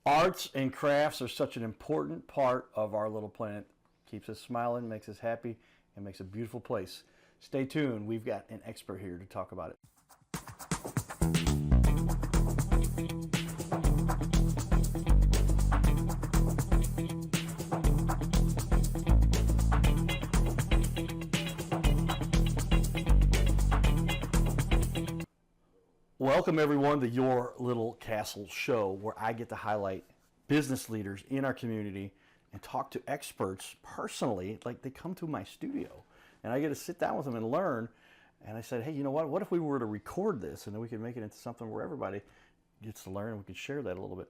Arts and crafts are such an important part of our little planet. Keeps us smiling, makes us happy, and makes a beautiful place. Stay tuned. We've got an expert here to talk about it. Welcome everyone to Your Little Castle Show, where I get to highlight business leaders in our community and talk to experts personally, like they come to my studio and I get to sit down with them and learn. And I said, hey, you know what if we were to record this and then we could make it into something where everybody gets to learn and we could share that a little bit.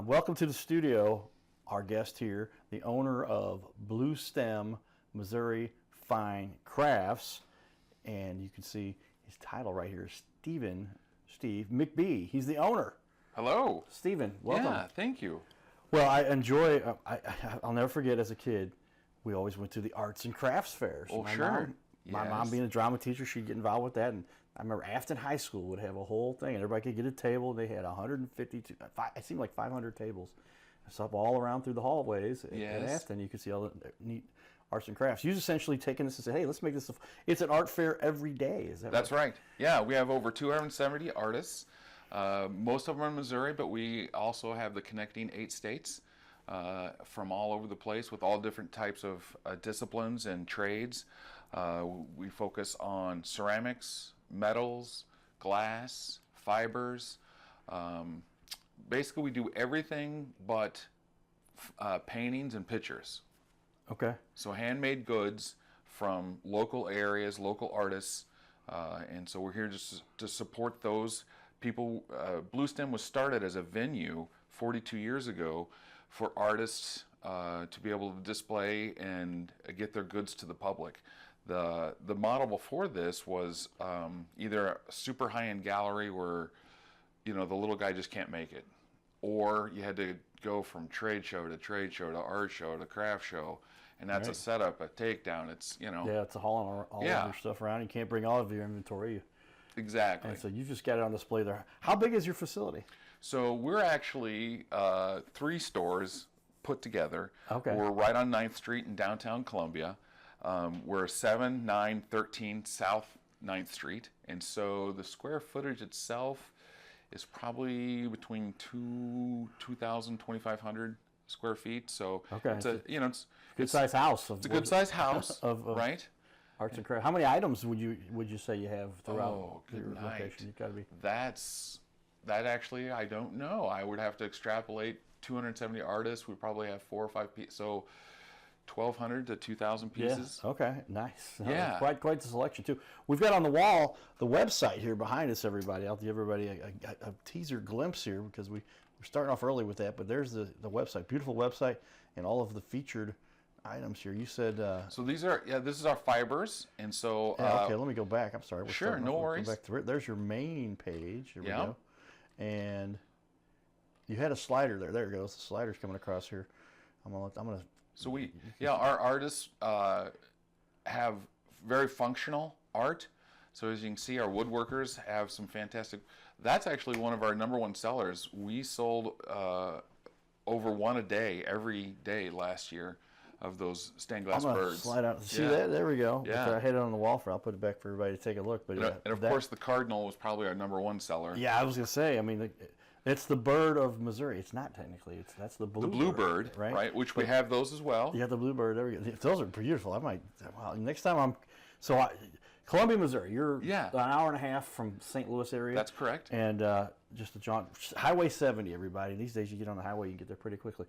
Welcome to the studio, our guest here, the owner of Bluestem, Missouri Fine Crafts. And you can see his title right here, Steve McBee. He's the owner. Hello. Stephen, welcome. Yeah, thank you. Well, I enjoy, I'll never forget as a kid, we always went to the arts and crafts fairs. Oh, sure. My mom being a drama teacher, she'd get involved with that. And I remember Afton High School would have a whole thing, and everybody could get a table. They had 150, it seemed like 500 tables. It's up all around through the hallways at Afton. You could see all the neat arts and crafts. You've essentially taken this and said, hey, let's make this, it's an art fair every day. Is that That's right? Yeah, we have over 270 artists. Most of them are in Missouri, but we also have the connecting 8 states from all over the place with all different types of disciplines and trades. We focus on ceramics, metals, glass, fibers. Basically, we do everything but paintings and pictures. Okay. So handmade goods from local areas, local artists, and so we're here just to support those people. Bluestem was started as a venue 42 years ago for artists to be able to display and get their goods to the public. The model before this was either a super high-end gallery where, you know, the little guy just can't make it, or you had to go from trade show to art show to craft show. And that's a setup, a takedown. It's, you know. Yeah, it's a hauling all of your stuff around. You can't bring all of your inventory. Exactly. And so you just got it on display there. How big is your facility? So we're actually 3 stores put together. Okay. We're right on 9th Street in downtown Columbia. We're 7-9-13 South 9th Street. And so the square footage itself is probably between 2,000, 2,500 square feet. So it's a, you know, it's good size house. It's a good size house, of right? Arts and crafts. How many items would you say you have throughout your location? You got to be. That actually I don't know. I would have to extrapolate 270 artists. We probably have 4 or 5 pieces. So 1,200 to 2,000 pieces. Yeah. Okay. Nice. Yeah. Quite the selection too. We've got on the wall the website here behind us. Everybody, I'll give everybody a teaser glimpse here because we're starting off early with that. But there's the website, beautiful website, and all of the featured items here. You said so these are this is our fibers, and so okay, let me go back. I'm sorry. Sure, no worries. Go back to it. There's your main page. Here we go. And you had a slider there. There it goes. The slider's coming across here. I'm gonna. So our artists have very functional art. So as you can see, our woodworkers have some fantastic. That's actually one of our #1 sellers. We sold over 1 a day every day last year of those stained glass birds. Slide out. See that? There we go. Yeah. I had it on the wall I'll put it back for everybody to take a look. But and of course, the Cardinal was probably our #1 seller. Yeah, I was gonna say. I mean, it's the bird of Missouri. It's not technically. That's the bluebird, right? Which we have those as well. You got the bluebird. There we go. Those are beautiful. I might. Wow. Next time Columbia, Missouri. You're an hour and a half from St. Louis area. That's correct. And just Highway 70, everybody. These days you get on the highway, you can get there pretty quickly.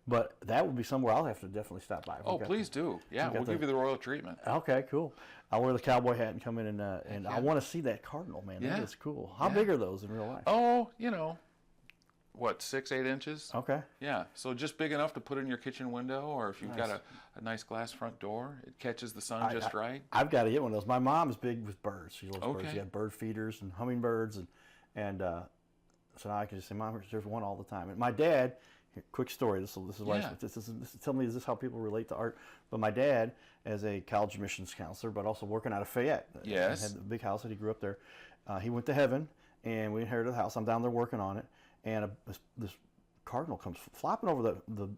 But that would be somewhere I'll have to definitely stop by. Oh, please do. Yeah, we'll give you the royal treatment. Okay, cool. I'll wear the cowboy hat and come in and I want to see that Cardinal, man. That is cool. How big are those in real life? Oh, you know, what, 6-8 inches? Okay. Yeah, so just big enough to put in your kitchen window, or if you've got a nice glass front door, it catches the sun just right. I've got to get one of those. My mom's big with birds. She loves birds. She got bird feeders and hummingbirds, and so now I can just say, Mom, there's one all the time. And my dad, quick story. This is why. Tell me, is this how people relate to art? But my dad, as a college admissions counselor, but also working out of Fayette. Yes. Had the big house that he grew up there. He went to heaven, and we inherited the house. I'm down there working on it, and this cardinal comes flopping over the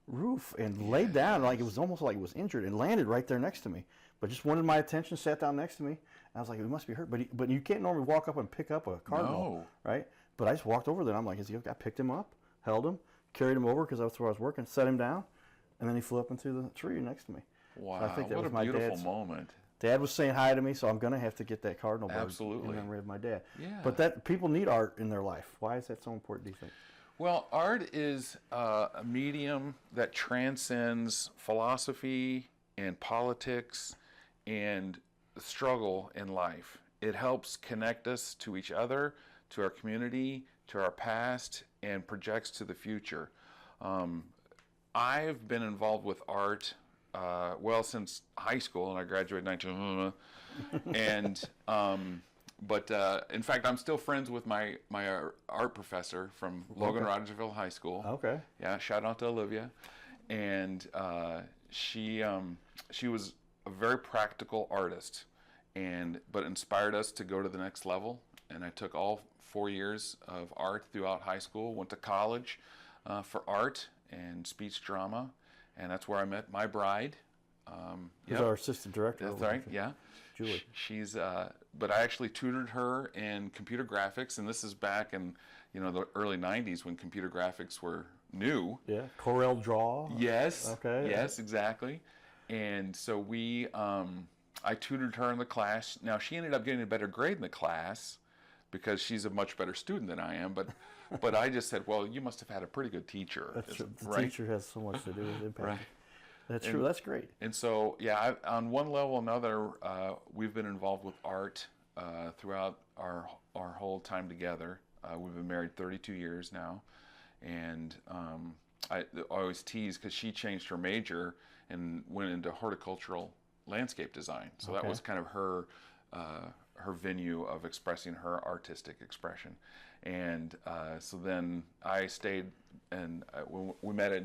roof and laid down like it was almost like it was injured and landed right there next to me. But just wanted my attention, sat down next to me. I was like, it must be hurt. But you can't normally walk up and pick up a cardinal, right? But I just walked over there and I'm like, is he okay? I picked him up, held him, carried him over because that's where I was working, set him down, and then he flew up into the tree next to me. Wow, So I think that what was a my beautiful dad's moment. Dad was saying hi to me, so I'm going to have to get that cardinal bird Absolutely. in memory of my dad. Yeah. But that people need art in their life. Why is that so important, do you think? Well, art is a medium that transcends philosophy and politics and the struggle in life. It helps connect us to each other, to our community, to our past, and projects to the future. I've been involved with art since high school, and I graduated in 19... and in fact, I'm still friends with my art professor from Logan Rogersville High School. Okay. Yeah, shout out to Olivia. And she was a very practical artist, but inspired us to go to the next level. And I took all 4 years of art throughout high school, went to college for art and speech drama, and that's where I met my bride. Who's our assistant director. That's right, yeah. Julie. She's, but I actually tutored her in computer graphics, and this is back in, the early 90s when computer graphics were new. Yeah, Corel Draw. Yes. Okay. Yes, exactly. And so I tutored her in the class. Now, she ended up getting a better grade in the class because she's a much better student than I am, but I just said, well, you must have had a pretty good teacher. That's true. The right? teacher has so much to do with impact. Right. That's true. That's great. And so, yeah, on one level or another, we've been involved with art throughout our whole time together. We've been married 32 years now, and I always tease because she changed her major and went into horticultural landscape design. So that was kind of her venue of expressing her artistic expression. And so then I stayed, and we met at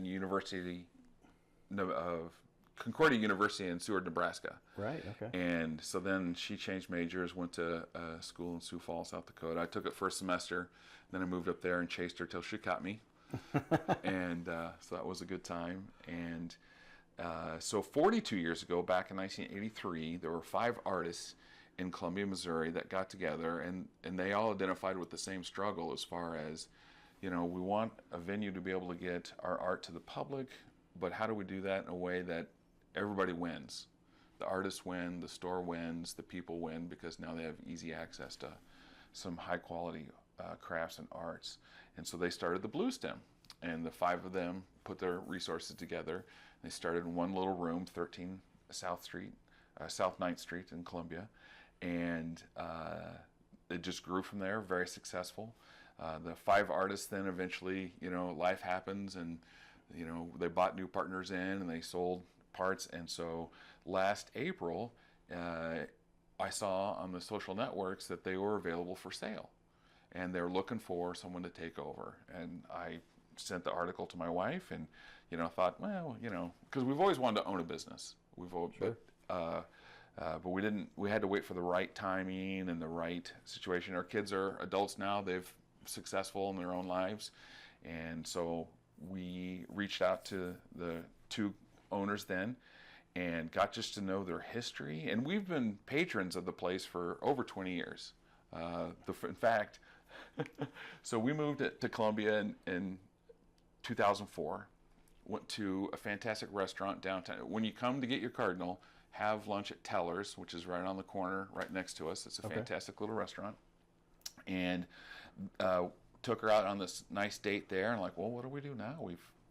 Concordia University in Seward, Nebraska. Right, okay. And so then she changed majors, went to school in Sioux Falls, South Dakota. I took it first semester, then I moved up there and chased her till she caught me. And so that was a good time. And so 42 years ago, back in 1983, there were 5 artists in Columbia, Missouri that got together, and they all identified with the same struggle as far as, we want a venue to be able to get our art to the public, but how do we do that in a way that everybody wins? The artists win, the store wins, the people win, because now they have easy access to some high quality crafts and arts. And so they started the Bluestem, and the 5 of them put their resources together. They started in one little room, 13 South 9th Street in Columbia, and it just grew from there, very successful. The 5 artists then eventually, life happens, and they bought new partners in and they sold parts. And so last April, I saw on the social networks that they were available for sale, and they're looking for someone to take over. And I sent the article to my wife, and thought, well, because we've always wanted to own a business. But we didn't. We had to wait for the right timing and the right situation. Our kids are adults now; they've successful in their own lives, and so we reached out to the 2 owners then and got just to know their history. And we've been patrons of the place for over 20 years. In fact, so we moved to Columbia in 2004, went to a fantastic restaurant downtown. When you come to get your Cardinal, have lunch at Teller's, which is right on the corner, right next to us. It's a fantastic little restaurant. And took her out on this nice date there, and like, well, what do we do now?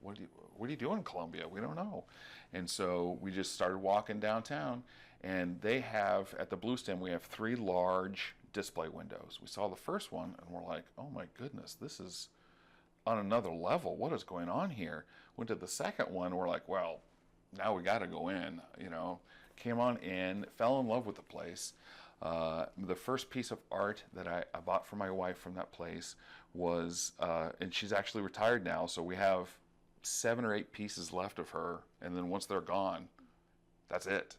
What do you do in Columbia? We don't know. And so we just started walking downtown, and they have, at the Bluestem, we have 3 large display windows. We saw the first one, and we're like, oh my goodness, this is on another level. What is going on here? Went to the second one, and we're like, well, now we got to go in, Came on in, fell in love with the place. The first piece of art that I bought for my wife from that place was, and she's actually retired now, so we have 7 or 8 pieces left of her, and then once they're gone, that's it.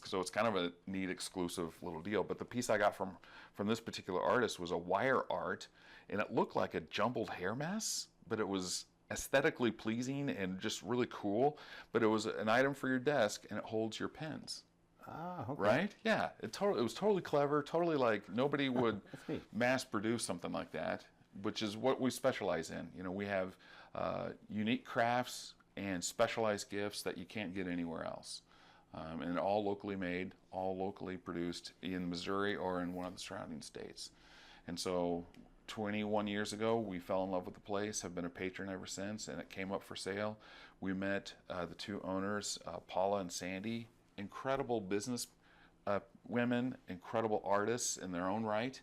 So it's kind of a neat exclusive little deal. But the piece I got from this particular artist was a wire art, and it looked like a jumbled hair mess, but it was aesthetically pleasing and just really cool. But it was an item for your desk, and it holds your pens. Ah, okay. Right? Yeah. It was totally clever. Totally like nobody would That's neat. mass produce something like that, which is what we specialize in. You know, we have unique crafts and specialized gifts that you can't get anywhere else. And all locally made, all locally produced in Missouri or in one of the surrounding states. And so 21 years ago, we fell in love with the place, have been a patron ever since, and it came up for sale. We met the two owners, Paula and Sandy, incredible business women, incredible artists in their own right.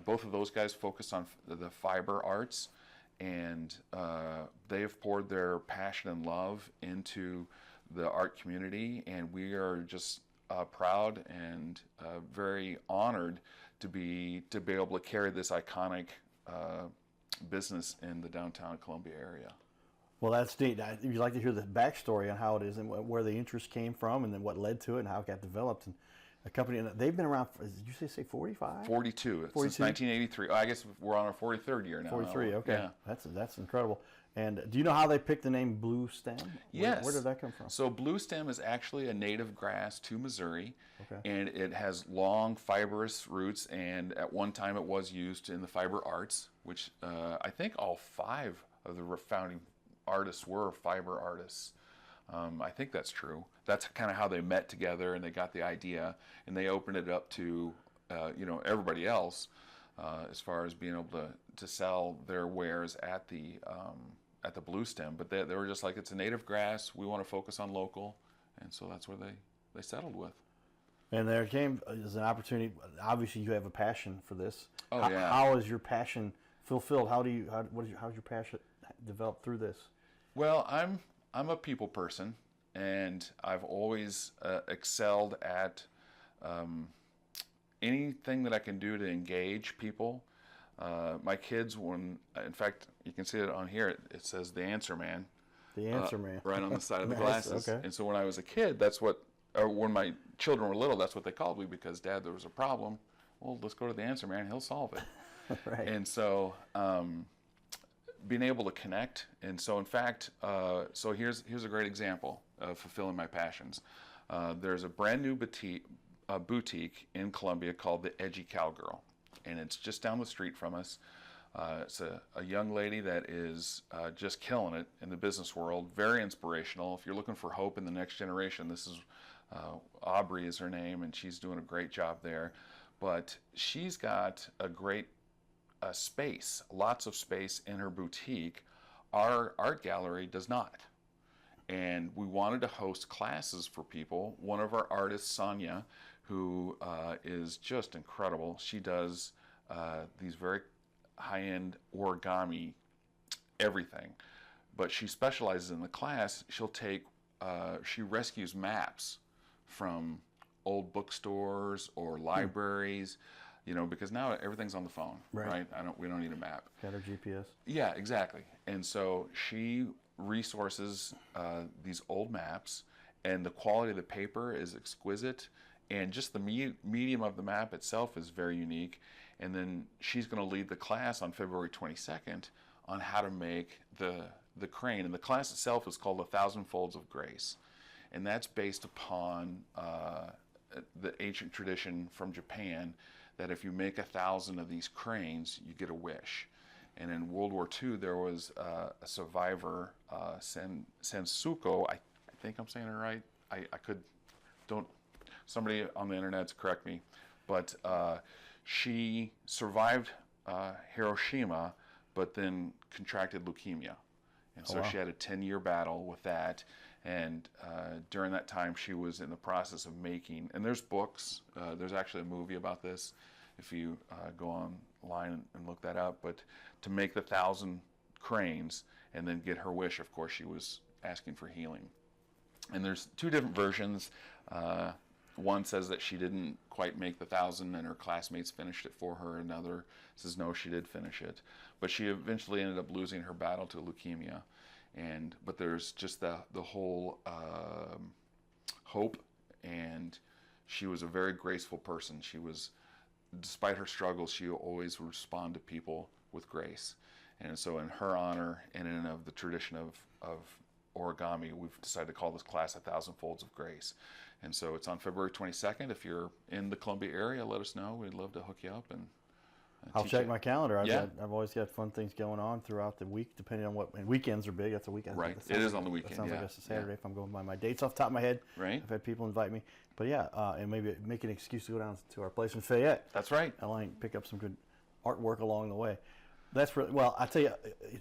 Both of those guys focus on the fiber arts, and they've poured their passion and love into the art community, and we are just proud and very honored to be able to carry this iconic business in the downtown Columbia area. Well, that's neat. You'd like to hear the backstory on how it is and where the interest came from, and then what led to it, and how it got developed. And a company, and they've been around. Did you say 45? 42. 42? Since 1983. I guess we're on our 43rd year now. 43. Okay, Yeah. That's incredible. And do you know how they picked the name Bluestem? Yes. Where did that come from? So Bluestem is actually a native grass to Missouri, Okay. and it has long fibrous roots. And at one time, it was used in the fiber arts, which I think all 5 of the founding artists were fiber artists. I think that's true. That's kind of how they met together, and they got the idea, and they opened it up to everybody else as far as being able to sell their wares at the Bluestem. But they were just like, it's a native grass. We want to focus on local, and so that's where they settled with. And there came as an opportunity. Obviously, you have a passion for this. Oh, how, yeah. How is your passion fulfilled? How's your passion developed through this? Well, I'm a people person, and I've always excelled at anything that I can do to engage people. My kids, in fact, you can see it on here, it says the answer man. The answer man. Right on the side of the Nice, glasses. okay. And so when I was a kid, when my children were little, that's what they called me, because Dad, there was a problem. Well, let's go to the answer man, he'll solve it. Right. And so being able to connect, and so in fact, so here's a great example of fulfilling my passions. There's a brand new boutique in Columbia called the Edgy Cowgirl, and it's just down the street from us. It's a young lady that is just killing it in the business world, very inspirational. If you're looking for hope in the next generation, this is Aubrey is her name, and she's doing a great job there. But she's got a great space, lots of space in her boutique. Our art gallery does not. And we wanted to host classes for people. One of our artists, Sonia, who is just incredible, she does these very high-end origami, everything. But she specializes in the class. She rescues maps from old bookstores or libraries, because now everything's on the phone, right? We don't need a map. Got her GPS. Yeah, exactly. And so she resources these old maps, and the quality of the paper is exquisite, and just the medium of the map itself is very unique. And then she's going to lead the class on February 22nd on how to make the crane. And the class itself is called 1,000 Folds of Grace. And that's based upon the ancient tradition from Japan that if you make 1,000 of these cranes, you get a wish. And in World War II, there was a survivor, Sensuko, I think I'm saying it right. Somebody on the internet correct me. But she survived Hiroshima, but then contracted leukemia. And so she had a 10-year battle with that. And during that time, she was in the process of making, and there's books, there's actually a movie about this, if you go online and look that up, but to make the 1,000 cranes and then get her wish, of course, she was asking for healing. And there's 2 different versions. One says that she didn't quite make the 1,000 and her classmates finished it for her. Another says no, she did finish it. But she eventually ended up losing her battle to leukemia. But there's just the whole hope, and she was a very graceful person. She was, despite her struggles, she always would respond to people with grace. And so in her honor and in of the tradition of origami, we've decided to call this class 1,000 Folds of Grace. And so it's on February 22nd. If you're in the Columbia area, let us know. We'd love to hook you up and I'll check my calendar. Yeah. I've always got fun things going on throughout the week, depending on what. And weekends are big. That's a weekend. Right. It is on the weekend. That sounds yeah. like it's a Saturday if I'm going by my dates off the top of my head. Right. I've had people invite me. But yeah, and maybe make an excuse to go down to our place in Fayette. That's right. I'll pick up some good artwork along the way. That's really, well, I tell you,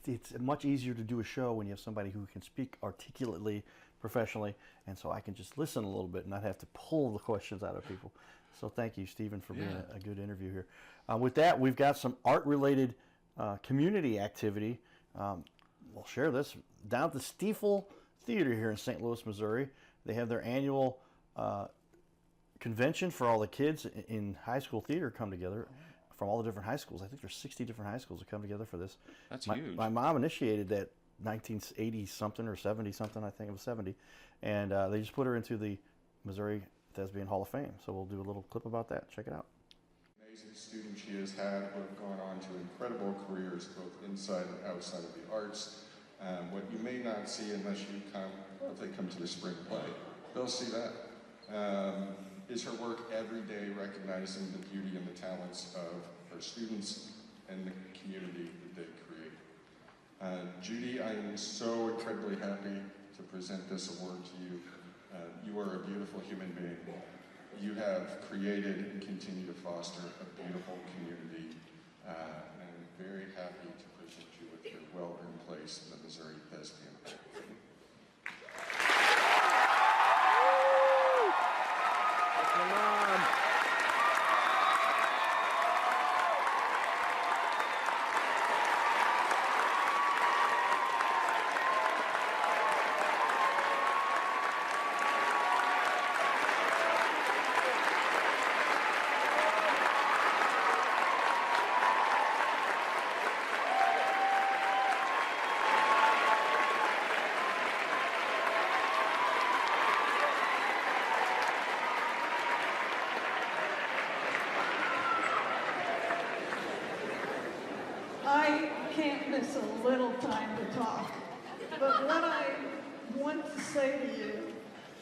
it's much easier to do a show when you have somebody who can speak articulately, professionally, and so I can just listen a little bit and not have to pull the questions out of people. So thank you, Stephen, for being a good interview here. With that, we've got some art-related community activity. We'll share this. Down at the Stiefel Theater here in St. Louis, Missouri, they have their annual convention for all the kids in high school theater come together from all the different high schools. I think there's 60 different high schools that come together for this. That's huge. My mom initiated that 1980-something or 70-something, I think it was 70, and they just put her into the Missouri Thespian Hall of Fame. So we'll do a little clip about that. Check it out. Amazing student she has had who have gone on to incredible careers both inside and outside of the arts. What you may not see unless you come, well, if they come to the spring play, they'll see that. Is her work every day recognizing the beauty and the talents of her students and the community that they create. Judy, I am so incredibly happy to present this award to you. You are a beautiful human being. You have created and continue to foster a beautiful community. And I'm very happy to present you with your well-earned place in the Missouri Thespian Hall of Fame. I can't miss a little time to talk, but what I want to say to you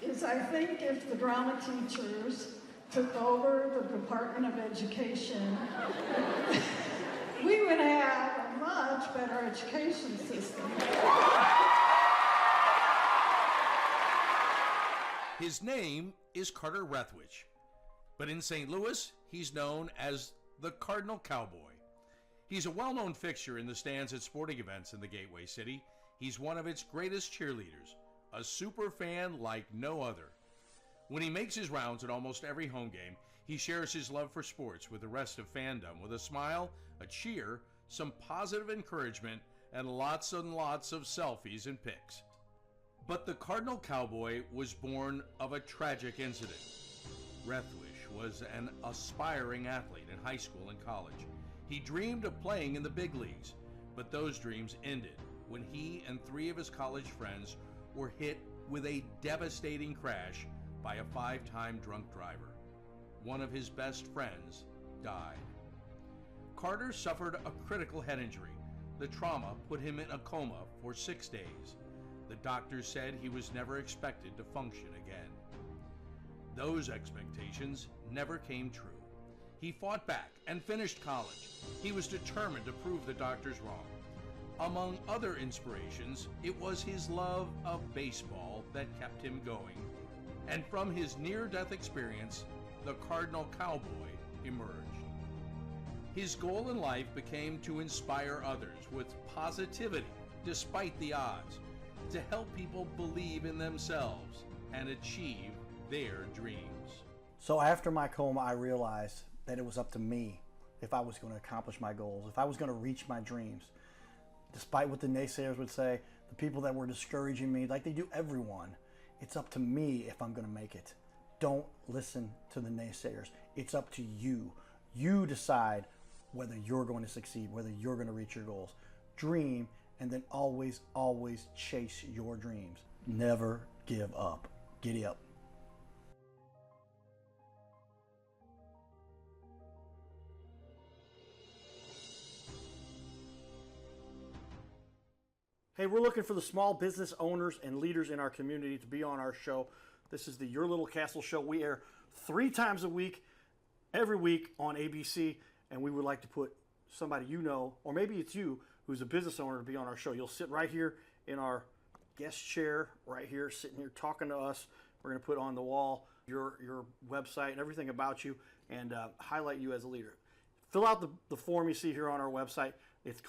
is I think if the drama teachers took over the Department of Education, we would have a much better education system. His name is Carter Rethwich, but in St. Louis, he's known as the Cardinal Cowboy. He's a well-known fixture in the stands at sporting events in the Gateway City. He's one of its greatest cheerleaders, a super fan like no other. When he makes his rounds at almost every home game, he shares his love for sports with the rest of fandom with a smile, a cheer, some positive encouragement, and lots of selfies and pics. But the Cardinal Cowboy was born of a tragic incident. Rethwich was an aspiring athlete in high school and college. He dreamed of playing in the big leagues, but those dreams ended when he and 3 of his college friends were hit with a devastating crash by a 5-time drunk driver. One of his best friends died. Carter suffered a critical head injury. The trauma put him in a coma for 6 days. The doctors said he was never expected to function again. Those expectations never came true. He fought back and finished college. He was determined to prove the doctors wrong. Among other inspirations, it was his love of baseball that kept him going. And from his near-death experience, the Cardinal Cowboy emerged. His goal in life became to inspire others with positivity despite the odds, to help people believe in themselves and achieve their dreams. So after my coma, I realized that it was up to me if I was going to accomplish my goals, if I was going to reach my dreams. Despite what the naysayers would say, the people that were discouraging me, like they do everyone, it's up to me if I'm going to make it. Don't listen to the naysayers. It's up to you. You decide whether you're going to succeed, whether you're going to reach your goals. Dream, and then always, always chase your dreams. Never give up. Giddy up. Hey, we're looking for the small business owners and leaders in our community to be on our show. This is the Your Little Castle show. We air 3 times a week, every week on ABC, and we would like to put somebody you know, or maybe it's you, who's a business owner, to be on our show. You'll sit right here in our guest chair, right here, sitting here talking to us. We're going to put on the wall your website and everything about you, and highlight you as a leader. Fill out the form you see here on our website. It's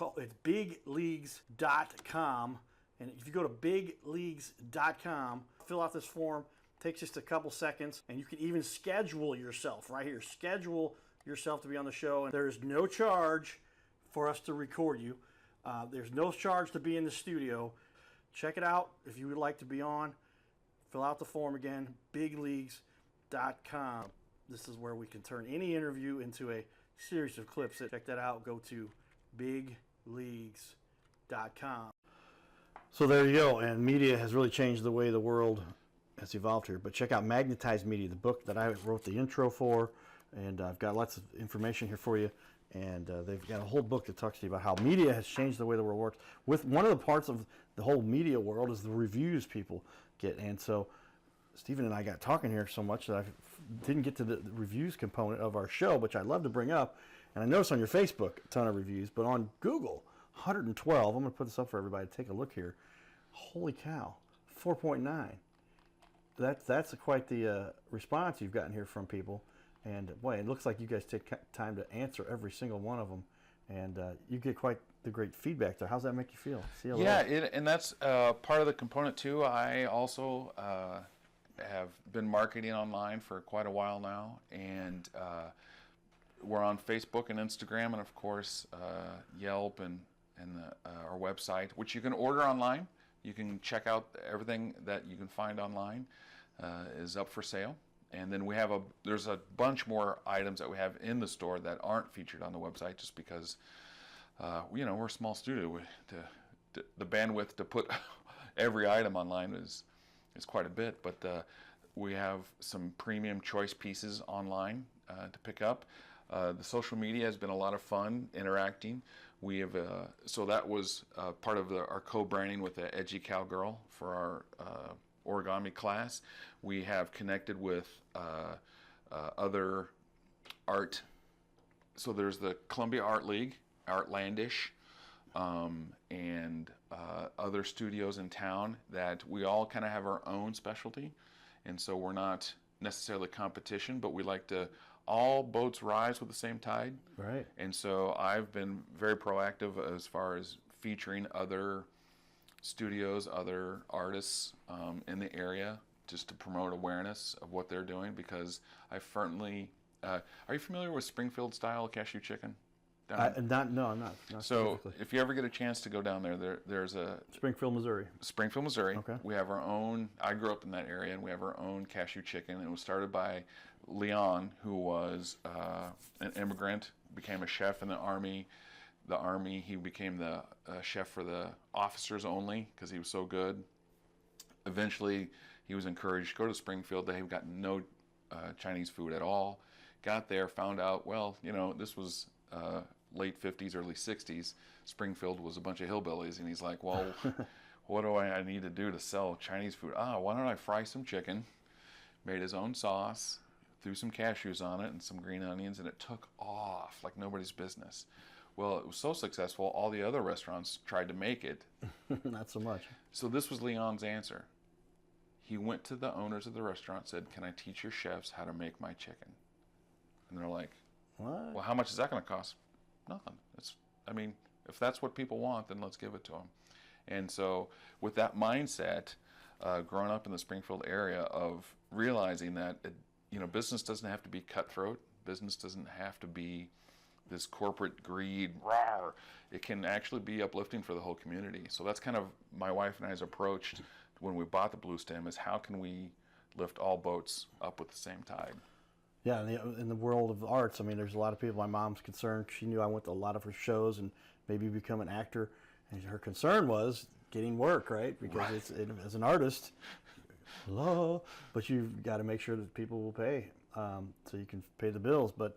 bigleagues.com, and if you go to bigleagues.com, fill out this form. Takes just a couple seconds, and you can even schedule yourself right here. Schedule yourself to be on the show, and there's no charge for us to record you. There's no charge to be in the studio. Check it out if you would like to be on. Fill out the form again, bigleagues.com. This is where we can turn any interview into a series of clips. Check that out. Go to bigleagues.com. So there you go, and media has really changed the way the world has evolved here. But check out Magnetized Media, the book that I wrote the intro for, and I've got lots of information here for you. And they've got a whole book that talks to you about how media has changed the way the world works. With one of the parts of the whole media world is the reviews people get. And so Stephen and I got talking here so much that I didn't get to the reviews component of our show, which I'd love to bring up. And I noticed on your Facebook a ton of reviews, but on Google, 112. I'm going to put this up for everybody to take a look here. Holy cow, 4.9. That's quite the response you've gotten here from people. And boy, it looks like you guys take time to answer every single one of them, and you get quite the great feedback there. How's that make you feel? CLO? Yeah, and that's part of the component too. I also have been marketing online for quite a while now, and we're on Facebook and Instagram, and of course Yelp and our website, which you can order online. You can check out everything that you can find online is up for sale. And then there's a bunch more items that we have in the store that aren't featured on the website, just because we're a small studio. The bandwidth to put every item online is quite a bit. But we have some premium choice pieces online to pick up. The social media has been a lot of fun interacting. We have so that was part of our co-branding with the Edgy Cowgirl for our origami class. We have connected with other art. So there's the Columbia Art League, Artlandish, and other studios in town that we all kind of have our own specialty. And so we're not necessarily competition, but we like to, all boats rise with the same tide. Right. And so I've been very proactive as far as featuring other studios, other artists in the area, just to promote awareness of what they're doing, because I firmly are you familiar with Springfield style cashew chicken? I'm not So if you ever get a chance to go down there's a Springfield, Missouri. Okay. We have our own, I grew up in that area, and we have our own cashew chicken. It was started by Leon, who was an immigrant, became a chef in the Army. He became the chef for the officers only because he was so good. Eventually, he was encouraged to go to Springfield. They've got no Chinese food at all. Got there, found out, this was late 50s, early 60s. Springfield was a bunch of hillbillies, and he's like, well, what do I need to do to sell Chinese food? Why don't I fry some chicken? Made his own sauce, threw some cashews on it and some green onions, and it took off like nobody's business. Well, it was so successful, all the other restaurants tried to make it. Not so much. So this was Leon's answer. He went to the owners of the restaurant, said, "Can I teach your chefs how to make my chicken?" And they're like, What? "Well, how much is that going to cost?" Nothing. If that's what people want, then let's give it to them. And so with that mindset, growing up in the Springfield area, of realizing that business doesn't have to be cutthroat. Business doesn't have to be this corporate greed. Rawr. It can actually be uplifting for the whole community. So that's kind of my wife and I's approach when we bought the Bluestem, is how can we lift all boats up with the same tide? Yeah, in the world of arts, there's a lot of people. My mom's concerned. She knew I went to a lot of her shows and maybe become an actor. And her concern was getting work, right? Because as an artist, hello, but you've got to make sure that people will pay so you can pay the bills. But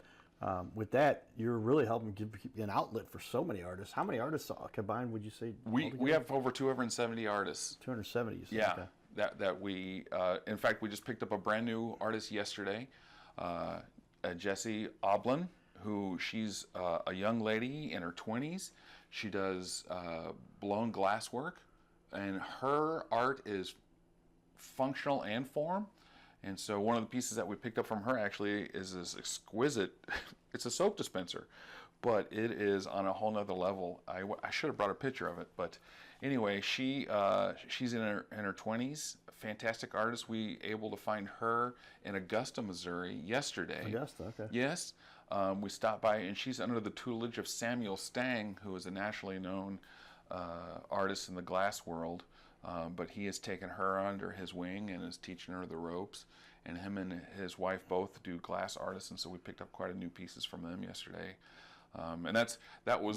With that, you're really helping give an outlet for so many artists. How many artists combined would you say? We have over 270 artists. 270. You said, Yeah, okay. that we. In fact, we just picked up a brand new artist yesterday, Jessie Oblin, who she's a young lady in her 20s. She does blown glass work, and her art is functional and form. And so one of the pieces that we picked up from her actually is this exquisite, it's a soap dispenser, but it is on a whole nother level. I should have brought a picture of it, but anyway, she's in her 20s, fantastic artist. We able to find her in Augusta, Missouri yesterday. Augusta, okay. Yes. We stopped by, and she's under the tutelage of Samuel Stang, who is a nationally known artist in the glass world. But he has taken her under his wing and is teaching her the ropes. And him and his wife both do glass artists, and so we picked up quite a new pieces from them yesterday. And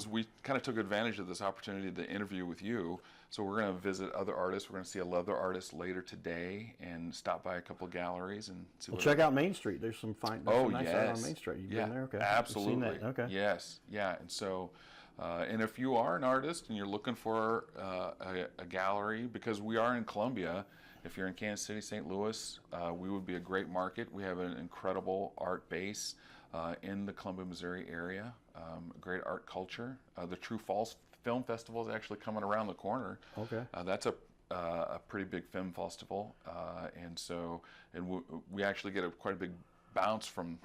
we kind of took advantage of this opportunity to interview with you. So we're going to visit other artists. We're going to see a leather artist later today, and stop by a couple of galleries and see. Well, check out Main Street. There's some fine. Oh, some nice yes. art on Main Street. You've been there, okay? Absolutely. You've seen that. Okay. Yes, yeah, and so. And if you are an artist and you're looking for a gallery, because we are in Columbia, if you're in Kansas City, St. Louis, we would be a great market. We have an incredible art base in the Columbia, Missouri area, great art culture. The True Falls Film Festival is actually coming around the corner. Okay. That's a pretty big film festival, and we actually get quite a big bounce from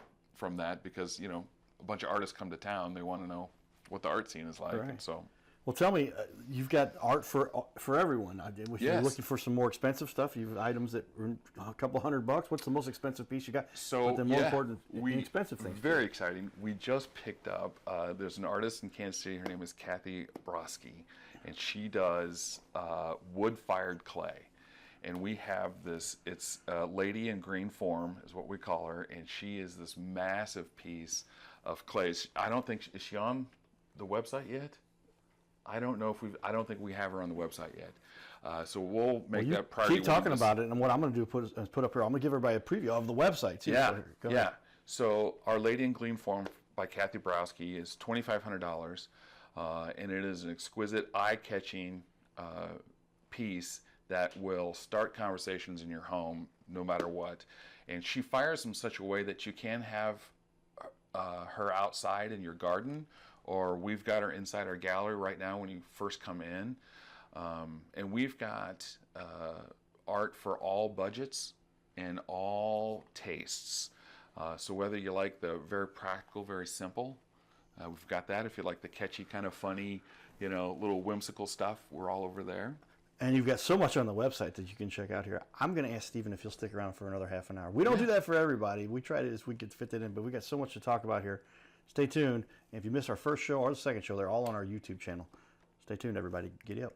that, because a bunch of artists come to town. They want to know what the art scene is like. Right. And so, well, tell me, you've got art for everyone. If you're Yes. looking for some more expensive stuff, you've items that are a couple $100. What's the most expensive piece you got? So but the more important, inexpensive things. Very exciting. We just picked up. There's an artist in Kansas City. Her name is Kathy Broski, and she does wood-fired clay. And we have this. It's Lady in Green Form is what we call her, and she is this massive piece of clay. I don't think is she on the website yet? I don't think we have her on the website yet. So we'll make that priority. Keep talking about it, and what I'm going to do is put up here. I'm going to give everybody a preview of the website too. Yeah, Go yeah. ahead. So Our Lady in Green Form by Kathy Browski is $2,500, and it is an exquisite, eye-catching piece that will start conversations in your home, no matter what. And she fires them such a way that you can have her outside in your garden, or we've got her inside our gallery right now when you first come in. And we've got art for all budgets and all tastes. So whether you like the very practical, very simple, we've got that. If you like the catchy, kind of funny, little whimsical stuff, we're all over there. And you've got so much on the website that you can check out here. I'm going to ask Stephen if he'll stick around for another half an hour. We don't do that for everybody. We try to as we could fit that in, but we got so much to talk about here. Stay tuned. And if you miss our first show or the second show, they're all on our YouTube channel. Stay tuned, everybody. Giddy up.